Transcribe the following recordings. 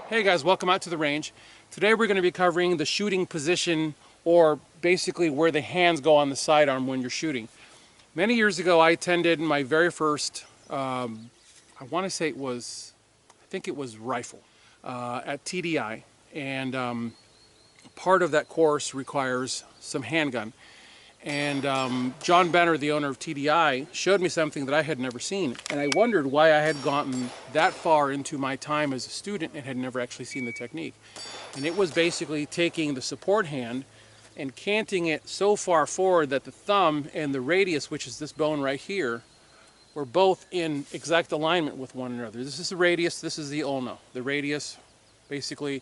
Hey guys, welcome out to the range. Today we're going to be covering the shooting position, or basically where the hands go on the sidearm when you're shooting. Many years ago I attended my very first, I want to say I think it was rifle at TDI, and part of that course requires some handgun. And John Benner, the owner of TDI, showed me something that I had never seen. And I wondered why I had gotten that far into my time as a student and had never actually seen the technique. And it was basically taking the support hand and canting it so far forward that the thumb and the radius, which is this bone right here, were both in exact alignment with one another. This is the radius, this is the ulna. The radius basically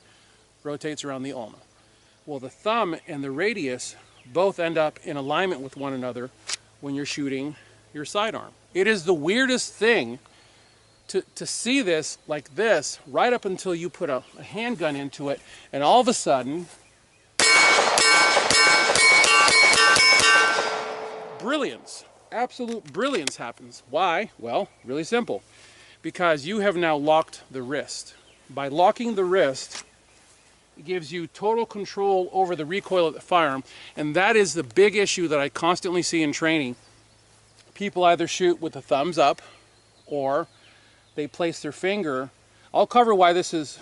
rotates around the ulna. Well, the thumb and the radius both end up in alignment with one another when you're shooting your sidearm. It is the weirdest thing to see this like this right up until you put a handgun into it, and all of a sudden brilliance, absolute brilliance happens. Why? Well, really simple. Because you have now locked the wrist. By locking the wrist, it gives you total control over the recoil of the firearm, and that is the big issue that I constantly see in training. People either shoot with the thumbs up, or they place their finger. I'll cover why this is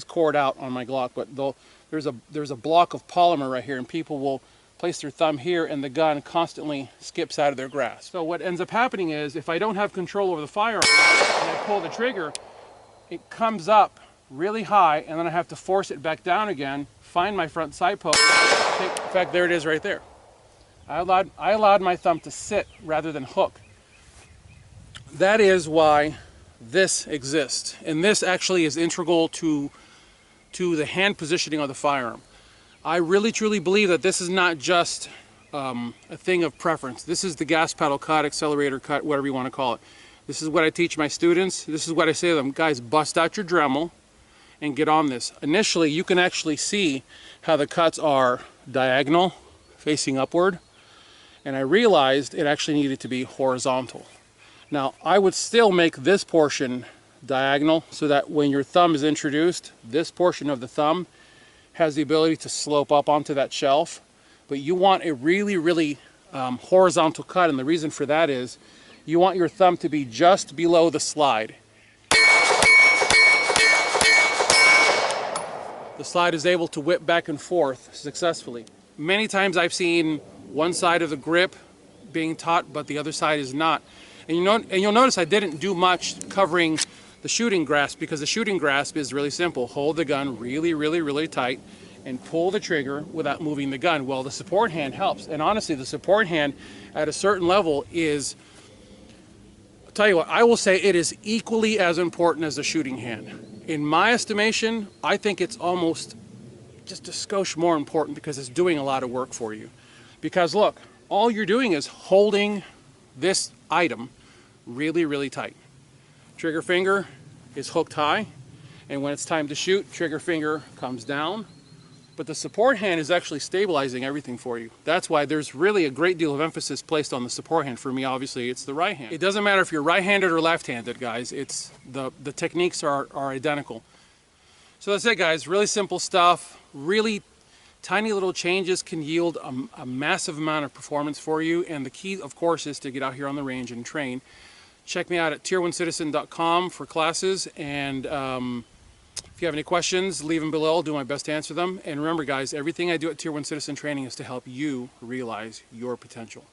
cored out on my Glock, but there's a block of polymer right here, and people will place their thumb here, and the gun constantly skips out of their grasp. So what ends up happening is, if I don't have control over the firearm and I pull the trigger, it comes up really high, and then I have to force it back down again, find my front sight post. In fact, there it is right there. I allowed my thumb to sit rather than hook. That is why this exists, and this actually is integral to the hand positioning of the firearm. I really truly believe that this is not just a thing of preference. This is the gas pedal cut, accelerator cut, whatever you want to call it. This is what I teach my students. This is what I say to them: guys, bust out your Dremel and get on this. Initially, you can actually see how the cuts are diagonal, facing upward, and I realized it actually needed to be horizontal. Now, I would still make this portion diagonal so that when your thumb is introduced, this portion of the thumb has the ability to slope up onto that shelf, but you want a really horizontal cut, and the reason for that is you want your thumb to be just below the slide. The slide is able to whip back and forth successfully. Many times I've seen one side of the grip being taut, but the other side is not. And you'll notice I didn't do much covering the shooting grasp, because the shooting grasp is really simple. Hold the gun really tight and pull the trigger without moving the gun. Well, the support hand helps. And honestly, the support hand at a certain level is, I'll tell you what, I will say it is equally as important as the shooting hand. In my estimation, I think it's almost just a skosh more important, because it's doing a lot of work for you. Because look, all you're doing is holding this item really tight. Trigger finger is hooked high, and when it's time to shoot, trigger finger comes down. But the support hand is actually stabilizing everything for you. That's why there's really a great deal of emphasis placed on the support hand. For me, obviously, it's the right hand. It doesn't matter if you're right-handed or left-handed, guys. It's the techniques are identical. So that's it, guys. Really simple stuff. Really tiny little changes can yield a massive amount of performance for you. And the key, of course, is to get out here on the range and train. Check me out at tier1citizen.com for classes, and if you have any questions, leave them below. I'll do my best to answer them. And remember, guys, everything I do at Tier 1 Citizen Training is to help you realize your potential.